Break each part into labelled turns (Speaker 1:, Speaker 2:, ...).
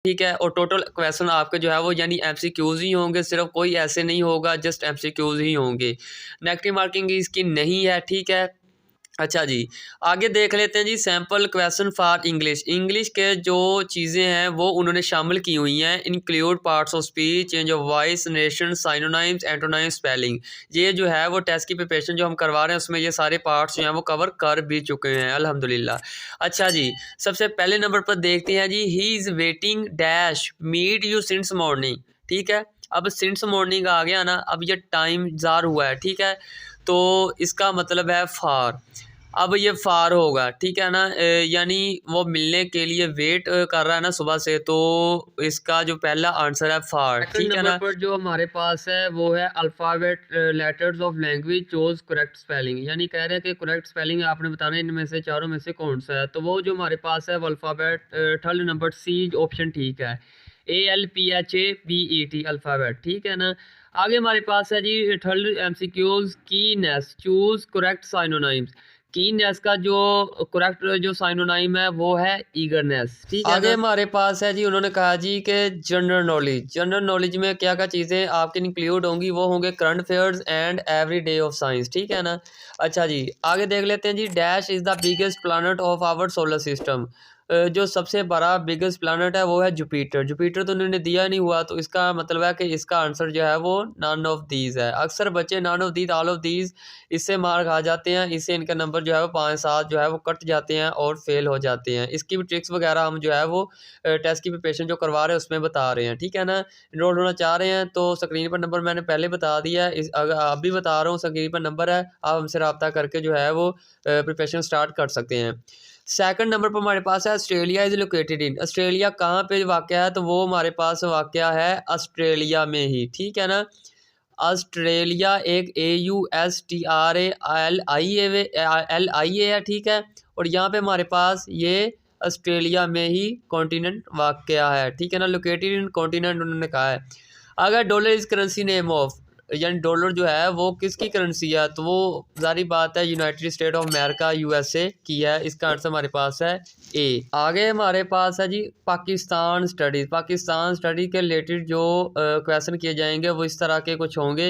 Speaker 1: ठीक है। और टोटल क्वेश्चन आपके जो है वो यानी एमसीक्यूज ही होंगे, सिर्फ कोई ऐसे नहीं होगा, जस्ट एमसीक्यूज ही होंगे। नेगेटिव मार्किंग इसकी नहीं है, ठीक है। अच्छा जी, आगे देख लेते हैं जी sample question for English. English के जो चीज़ें हैं वो उन्होंने शामिल की हुई हैं। Include parts of speech, change of voice, narration, synonyms, antonyms, spelling. ये जो है वो टेस्ट की प्रिपरेशन जो हम करवा रहे हैं उसमें ये सारे पार्ट्स जो हैं वो कवर कर भी चुके हैं अल्हम्दुलिल्लाह। अच्छा जी, सबसे पहले नंबर पर देखते हैं जी, he is waiting dash meet you since morning. ठीक है, अब सिंस मॉर्निंग आ गया ना, अब ये टाइम जार हुआ है, ठीक है। तो इसका मतलब है फार। अब ये फार होगा, ठीक है ना, यानी वो मिलने के लिए वेट कर रहा है ना सुबह से, तो इसका जो पहला आंसर है फार, ठीक है ना। पर जो हमारे पास है वो है alphabet letters of language chose correct spelling, यानी कह रहे हैं कि करेक्ट स्पेलिंग आपने बताना है इनमें से चारों में से कौन सा है। तो वो जो हमारे पास है वो alphabet third number C option ठीक है, ALPHABET अल्फ़ाबेट, ठीक है ना। आगे हमारे पास है जी third MCQs keenness choose correct synonyms. Keenness का जो करेक्ट जो साइनोनाइम है वो है ईगरनेस, ठीक है। आगे हमारे पास है जी, उन्होंने कहा जी कि जनरल नॉलेज। जनरल नॉलेज में क्या क्या चीज़ें आपके इंक्लूड होंगी, वो होंगे current affairs and everyday of science, ठीक है ना। अच्छा जी, आगे देख लेते हैं जी, dash is the biggest planet of our solar system. जो सबसे बड़ा बिगेस्ट प्लानट है वो है जुपिटर। जुपिटर तो उन्होंने दिया नहीं हुआ, तो इसका मतलब है कि इसका आंसर जो है वो नन ऑफ दीज है। अक्सर बच्चे none of these, all of these इससे मार्क आ जाते हैं, इससे इनका नंबर जो है वो 5-7 जो है वो कट जाते हैं और फेल हो जाते हैं। इसकी भी ट्रिक्स वगैरह हम जो है वो टेस्ट की प्रिपरेशन जो करवा रहे हैं उसमें बता रहे हैं, ठीक है ना। इनरोल होना चाह रहे हैं तो स्क्रीन पर नंबर मैंने पहले बता दिया है, अगर आप भी बता रहा हूँ स्क्रीन पर नंबर है, आप हमसे रब्ता करके जो है वो प्रिपरेशन स्टार्ट कर सकते हैं। सेकंड नंबर पर हमारे पास है Australia is located in. Australia कहाँ पे वाक़या है, तो वो हमारे पास वाक़या है ऑस्ट्रेलिया में ही, ठीक है ना। ऑस्ट्रेलिया एक AUSTRALIA है, ठीक है। और यहाँ पे हमारे पास ये ऑस्ट्रेलिया में ही कॉन्टिनेंट वाक़या है, ठीक है ना। लोकेटेड इन कॉन्टिनेंट उन्होंने कहा है। अगर dollar is currency name of, यानी डॉलर जो है वो किसकी करेंसी है, तो वो ज़ाहिर बात है United state of America USA की है। इसका आंसर हमारे पास है ए। आगे हमारे पास है जी पाकिस्तान स्टडीज़। पाकिस्तान स्टडी के रिलेटेड जो क्वेश्चन किए जाएंगे वो इस तरह के कुछ होंगे।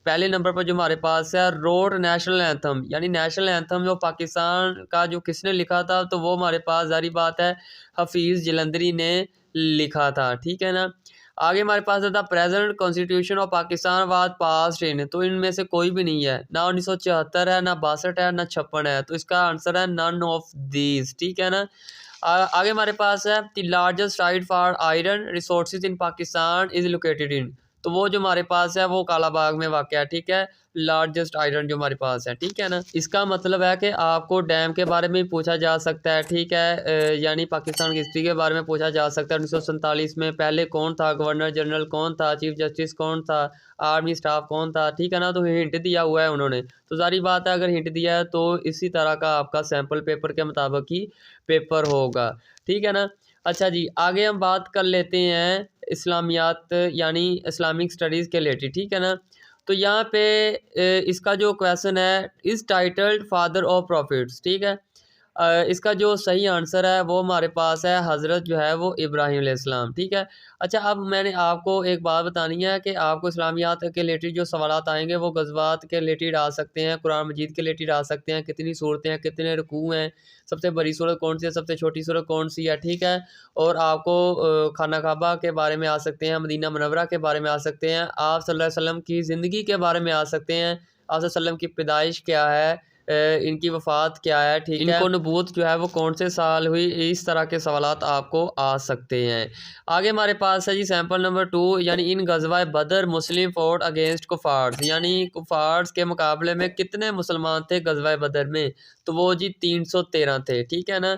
Speaker 1: पहले नंबर पर जो हमारे पास है रोड नेशनल एंथम, यानी नेशनल एंथम जो पाकिस्तान का जो किसने लिखा था, तो वो हमारे पास ज़ाहिर बात है हफीज़ जलंधरी ने लिखा था, ठीक है ना। आगे हमारे पास है the present constitution of Pakistan was passed in, तो इनमें से कोई भी नहीं है, ना 1974 है, ना 62 है, ना 56 है, तो इसका आंसर है नन ऑफ दीज, ठीक है ना। आगे हमारे पास है the largest site for iron resources in Pakistan is located in, तो वो जो हमारे पास है वो कालाबाग में वाक़ है, ठीक है। लार्जेस्ट आयरन जो हमारे पास है, ठीक है ना। इसका मतलब है कि आपको डैम के बारे में पूछा जा सकता है, ठीक है, यानी पाकिस्तान की हिस्ट्री के बारे में पूछा जा सकता है। 1947 में पहले कौन था, गवर्नर जनरल कौन था, चीफ जस्टिस कौन था, आर्मी स्टाफ कौन था, ठीक है ना। तो हिंट दिया हुआ है उन्होंने, तो सारी बात है अगर हिंट दिया है तो इसी तरह का आपका सैम्पल पेपर के मुताबिक ही पेपर होगा, ठीक है ना। अच्छा जी, आगे हम बात कर लेते हैं इस्लामियात यानी इस्लामिक स्टडीज़ के रिलेटेड, ठीक है ना। तो यहाँ पे इसका जो क्वेश्चन है is titled father of profits, ठीक है। इसका जो सही आंसर है वो हमारे पास है हज़रत जो है वो इब्राहीम अलैहिस्सलाम, ठीक है। अच्छा, अब मैंने आपको एक बात बतानी है कि आपको इस्लामियात के रिलेटेड जो सवालात आएंगे वो गज़वात के रिलेटेड आ सकते हैं, कुरान मजीद के रिलेटेड आ सकते हैं, कितनी सूरतें हैं, कितने रुकू हैं, सबसे बड़ी सूरत कौन सी है, सबसे छोटी सूरत कौन सी है, ठीक है। और आपको खाना काबा के बारे में आ सकते हैं, मदीना मुनव्वरा के बारे में आ सकते हैं, आप सल्लल्लाहु अलैहि वसल्लम की ज़िंदगी के बारे में आ सकते हैं, आप सल्लल्लाहु अलैहि वसल्लम की पैदाइश क्या है, इनकी वफ़ात क्या है, ठीक है, इनको नबूवत जो है वो कौन से साल हुई, इस तरह के सवालात आपको आ सकते हैं। आगे हमारे पास है जी सैम्पल नंबर 2, यानी इन गज़वा बदर मुस्लिम फोर्ट अगेंस्ट कुफार्स, यानी कुफार्स के मुकाबले में कितने मुसलमान थे गज़वा बदर में, तो वो जी 313 थे, ठीक है ना।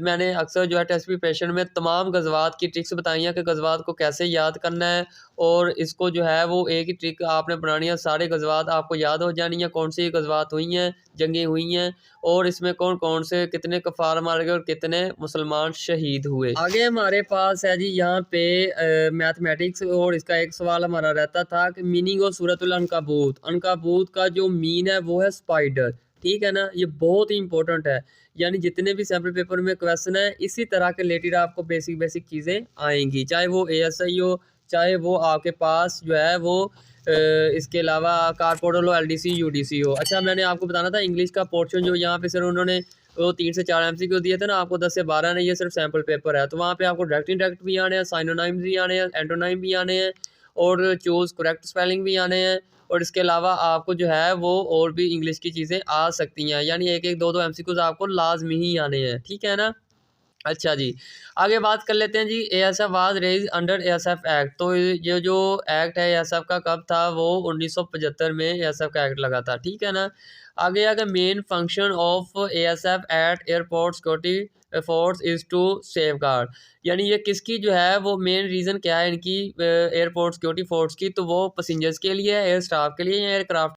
Speaker 1: मैंने अक्सर जो है टेस्ट प्रिपरेशन में तमाम गज़वात की ट्रिक्स बताई हैं कि गज़वात को कैसे याद करना है, और इसको जो है वो एक ही ट्रिक आपने बनानी है, सारे गज़वात आपको याद हो जानी है, कौन सी गज़वात हुई हैं, जंगें हुई हैं, और इसमें कौन कौन से कितने कफ़ार मारे गए और कितने मुसलमान शहीद हुए। आगे हमारे पास है जी यहाँ पे मैथमेटिक्स, और इसका एक सवाल हमारा रहता था कि मीनिंग ऑफ सूरतुल अनकबूत। अनकबूत का जो मीन है वो है स्पाइडर, ठीक है ना, ये बहुत ही इंपॉर्टेंट है। यानी जितने भी सैम्पल पेपर में क्वेश्चन है इसी तरह के रिलेटेड आपको बेसिक बेसिक चीज़ें आएंगी, चाहे वो ASI हो, चाहे वो आपके पास जो है वो इसके अलावा कारपोडल हो, LDC UDC हो। अच्छा, मैंने आपको बताना था इंग्लिश का पोर्शन जो यहाँ पे सर उन्होंने वो 3 से 4 MCQ दिए थे ना आपको, 10 से 12 नहीं, ये सिर्फ सैम्पल पेपर है। तो वहाँ पे आपको डायरेक्ट इनडायरेक्ट भी आने हैं, साइनोनाइम्स भी आने हैं, एंटोनाइम भी आने हैं और चूज करेक्ट स्पेलिंग भी आने हैं। और इसके अलावा आपको जो है वो और भी इंग्लिश की चीज़ें आ सकती हैं, यानी एक एक दो दो MCQs आपको लाजमी ही आने हैं, ठीक है ना। अच्छा जी, आगे बात कर लेते हैं जी। ASF was raised under ASF act. तो ये जो एक्ट है ASF का कब था, वो 1975 में ASF का एक्ट लगा था, ठीक है ना। आगे अगर main function of ASF at airport security force is to safeguard, यानी ये किसकी जो है वो मेन रीज़न क्या है इनकी एयरपोर्ट सिक्योरिटी फोर्स की, तो वो पैसेंजर्स के लिए, एयर स्टाफ के लिए या एयरक्राफ्ट